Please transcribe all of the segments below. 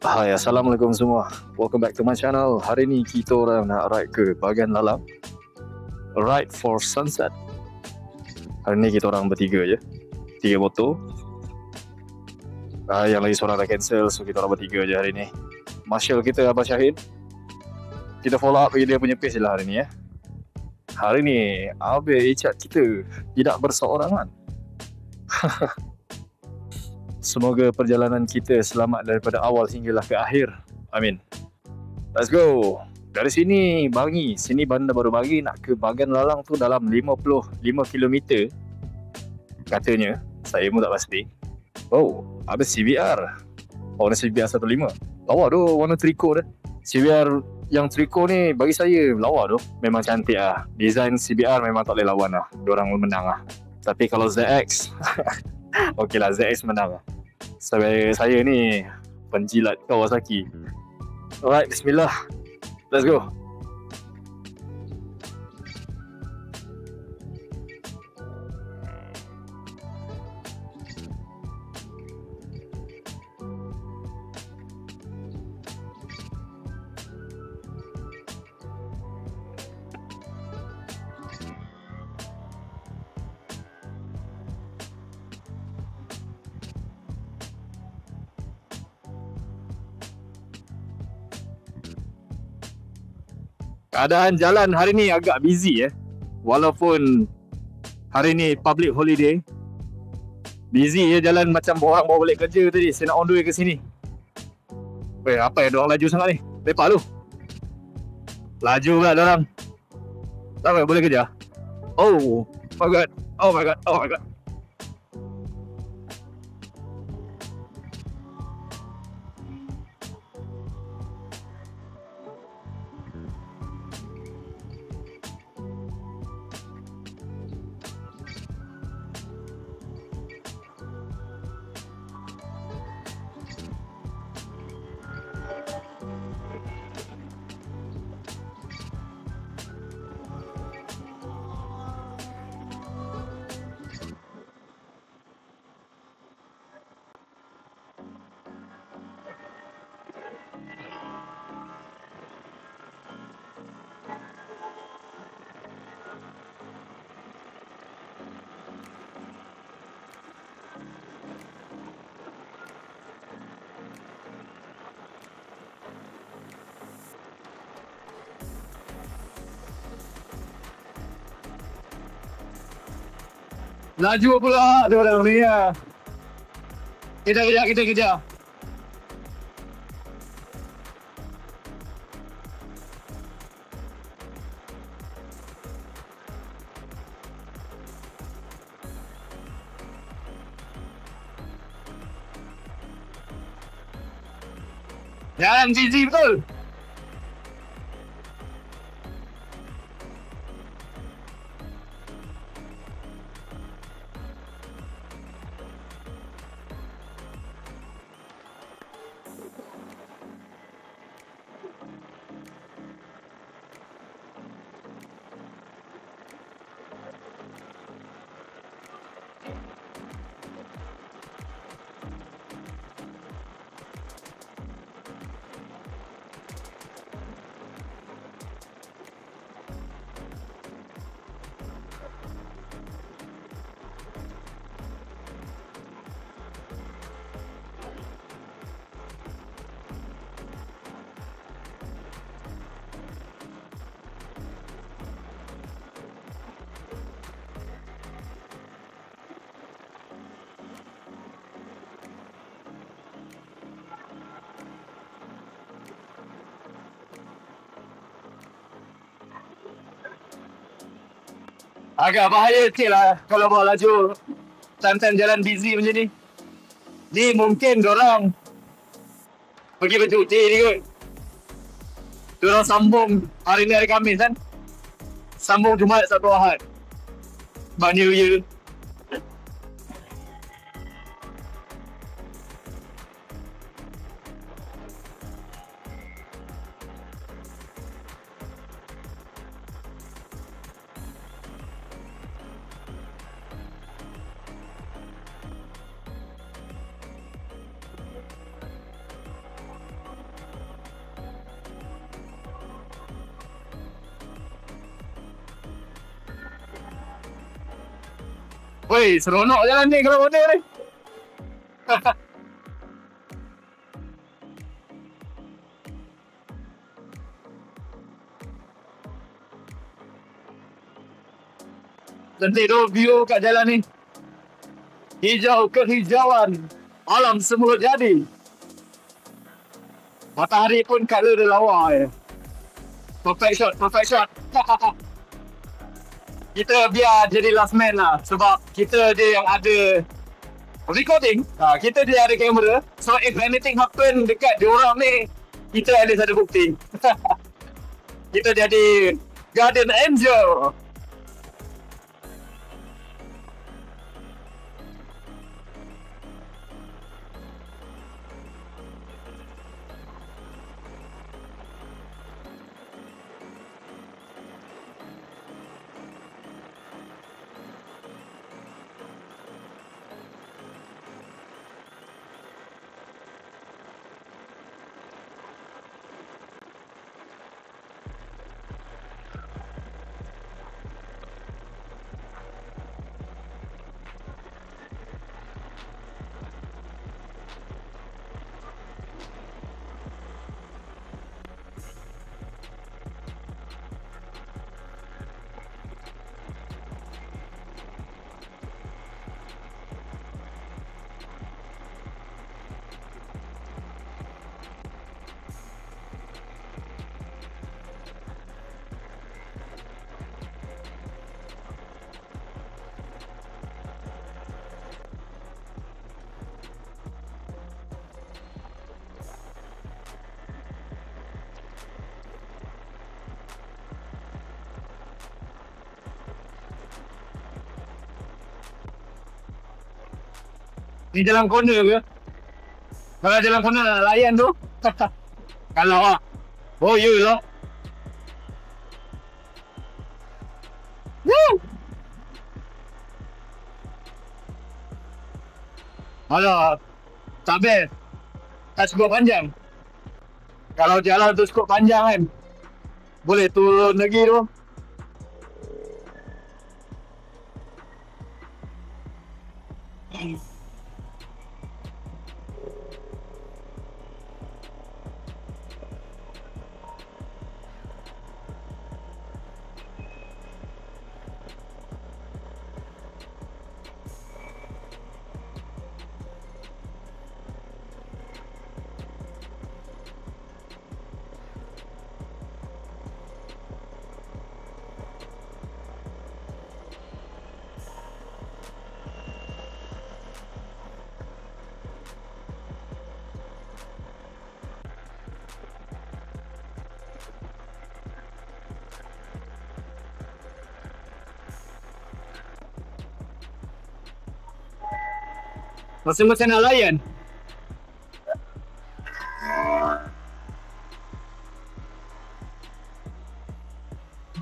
Hai, Assalamualaikum semua. Welcome back to my channel. Hari ni kita orang nak ride ke Bagan Lalang. Ride for Sunset. Hari ni kita orang bertiga je. 3 motor. Yang lagi seorang dah cancel, so kita orang bertiga je hari ni. Marshal kita, Abang Syahid. Kita follow up dia punya pace je lah hari ni. Hari ni, Abang Icat kita tidak berseorangan. Semoga perjalanan kita selamat daripada awal hinggalah ke akhir. Amin. Let's go. Dari sini Bangi, sini bandar baru Bangi nak ke Bagan Lalang tu dalam 55 km. Katanya, saya pun tak pasti. Oh, ada CBR. Warna CBR 15. Lawa tu, warna triko dah. CBR yang triko ni bagi saya lawa tu. Memang cantik lah. Design CBR memang tak boleh lawan lah. Diorang menang lah. Tapi kalau ZX okey lah, ZX menang lah. Saya ni penjilat Kawasaki. Alright, bismillah. Let's go. Keadaan jalan hari ni agak busy Walaupun hari ni public holiday. Busy jalan macam orang bawa balik kerja tadi. Saya nak on the way ke sini. Weh, apa diorang laju sangat ni? Lepak lu. Laju pula diorang. Tak boleh kerja. Oh my god. Oh my god. Oh my god. Laju pula diorang ni ya. Kita kejar. Jalan GG betul. Agak bahaya sikit lah kalau bawa laju time-time jalan busy macam ni. Ni mungkin diorang pergi bercuti ni kot. Diorang sambung hari ni hari Khamis kan. Sambung Jumaat Sabtu Ahad. Sebab New Year. Woi, seronok jalan ni kalau benda ni. Cantik tu view kat jalan ni. Hijau kehijauan. Alam semula jadi. Matahari pun color dia lawa je. Perfect shot, perfect shot. Kita biar jadi last man lah. Sebab kita dia yang ada recording. Kita dia ada kamera. So if anything happen dekat diorang ni, kita at least ada bukti. Kita jadi Guardian Angel. Ni jalan corner ke? Kalau jalan corner nak layan tu. Kalau lah. Oh ya lah. Woo! Alah, tak best. Tak cukup panjang. Kalau jalan tu cukup panjang kan, boleh turun lagi tu. Masing-masing nak layan.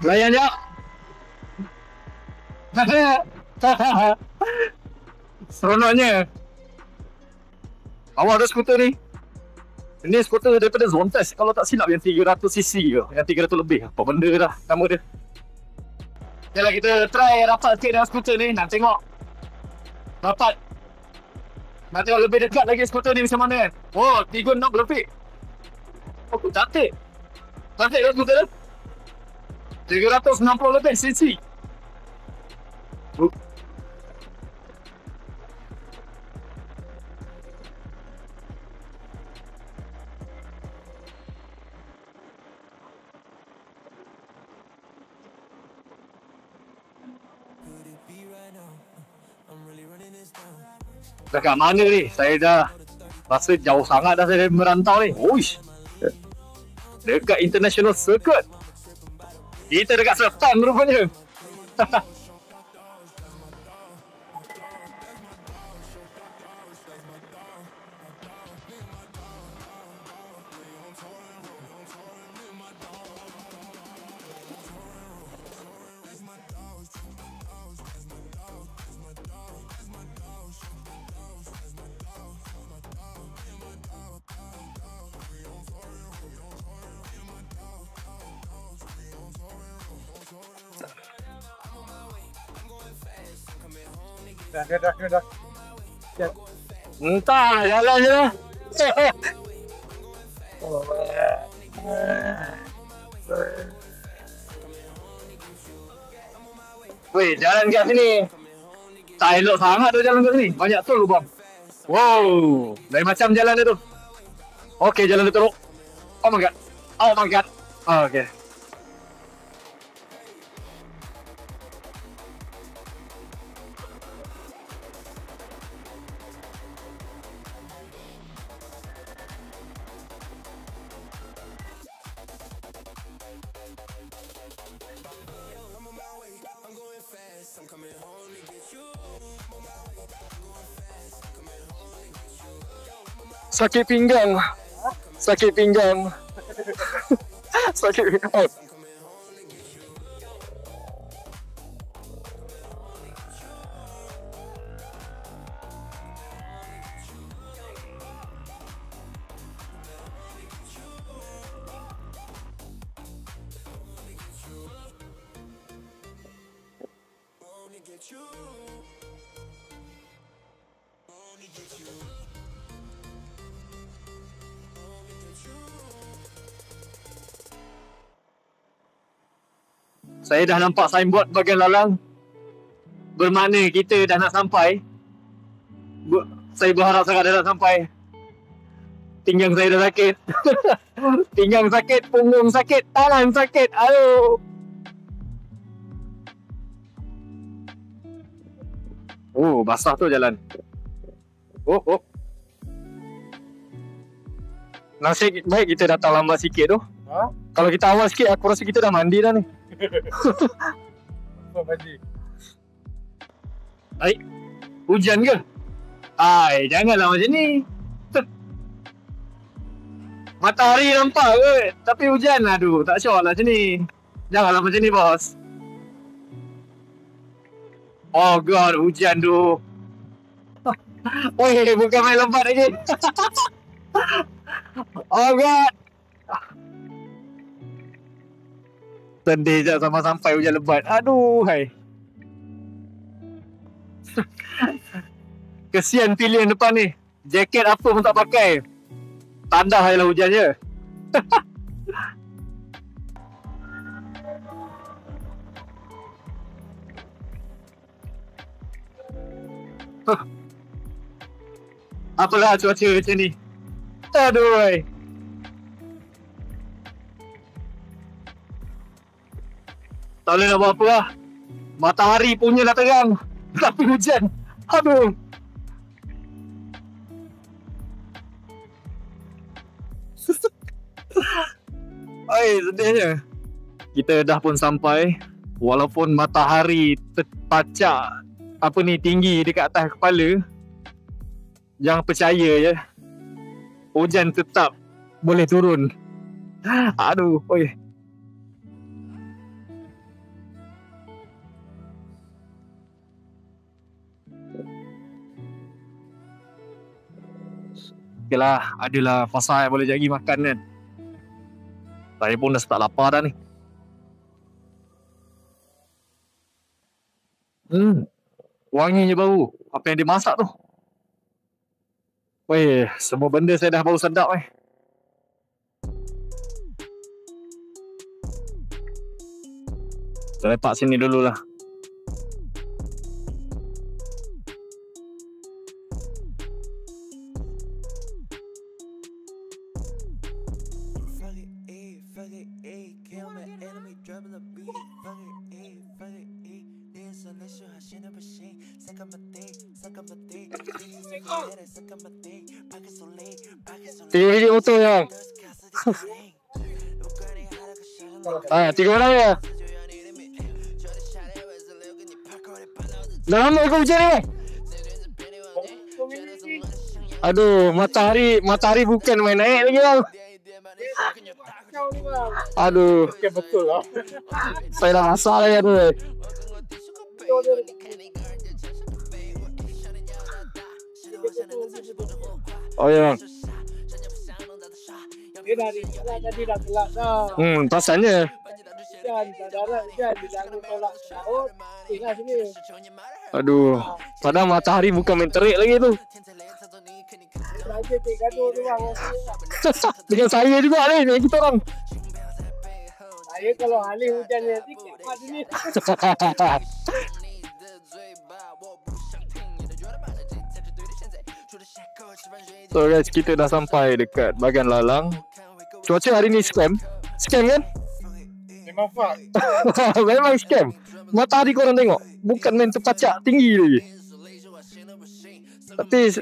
Layan je. Seronoknya. Awak ada skuter ni. Ini skuter daripada Zontes. Kalau tak silap yang 300cc ke. Yang 300 lebih. Apa benda dah nama dia. Yalah, kita try rapat sikit dengan skuter ni. Nak tengok rapat. Nak tengok lebih dekat lagi skuter ni macam mana kan. Oh, 3 knob lebih. Oh, cantik. Cantik lah skuter tu. 360 lebih cc. Dekat mana ni? Saya dah rasa jauh sangat dah saya merantau ni. Uish. Dekat International Circuit. Kita dekat Selatan rupanya. Dah. Entah, jalan je lah. Weh, jalan kat sini. Tak elok sangat tu jalan kat sini. Banyak tol lubang. Wow, lain macam jalan dia tu. Okey, jalan dia teruk. Oh my god. Oh my god. Oh, okey. Sakit pinggang. Sakit pinggang. Sakit pinggang. Oh. Saya dah nampak signboard bahagian lalang. Bermakna kita dah nak sampai. Saya berharap sangat dah nak sampai. Pinggang saya dah sakit. Pinggang sakit, punggung sakit, tangan sakit. Aduh. Oh, basah tu jalan. Oh. Nasib baik kita datang lambat sikit tu. Ha? Kalau kita awal sikit, aku rasa kita dah mandi dah ni. Apa mandi? Ai, hujan ke? Ai, janganlah macam ni. Matahari nampak ke? Tapi hujan, aduh, tak syok lah macam ni. Janganlah macam ni, bos. Oh god, hujan tu. Oi, bukan main lambat lagi. Oh god. Sedih je sama sampai hujan lebat. Aduh, hai. Kesian pilih yang depan ni. Jaket apa pun tak pakai. Tanda hai lah hujan je. Apalah cuaca macam ni. Aduh, hai. Tak boleh nak buat apa lah. Matahari punya dah terang. Tapi hujan. Aduh. Hai, sedihnya. Kita dah pun sampai. Walaupun matahari terpacak tinggi dekat atas kepala. Jangan percaya je. Hujan tetap boleh turun. Aduh, oi. Okeylah, adalah fasa yang boleh jadi makan kan. Saya pun dah start lapar dah ni. Wanginya bau. Apa yang dia masak tu? Weh, semua benda saya dah bau sedap eh. Saya lepak sini dululah. Tiga motor yang. Tiga orang ya. Dah lama kau hujan ni. Aduh, matahari bukan main naik lagi bang. Aduh, Betul lah. saya dah masak lagi tu. Oh ya. Dia tadi dah gelap dah. Pasalnya. Hujan, dah darat hujan. Dia jangan tolak laut. Tinggal sini. Aduh, padahal matahari bukan main terik lagi tu. Raja tik gaduh tu bang. Dengan saya juga ni, dengan kita orang. Saya kalau hari hujan nanti kat sini. So guys, kita dah sampai dekat Bagan Lalang. Cuaca hari ni scam. Scam kan? Memang fuck. Memang scam. Matahari korang tengok, bukan main terpacak tinggi lagi. Tapi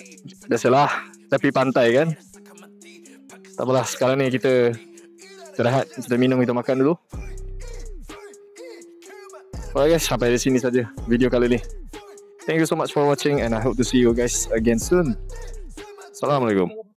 biasalah, tepi pantai kan. Tak apalah, sekarang ni kita rehat, kita minum, kita makan dulu. Alright guys, sampai di sini saja video kali ni. Thank you so much for watching and I hope to see you guys again soon. Assalamualaikum.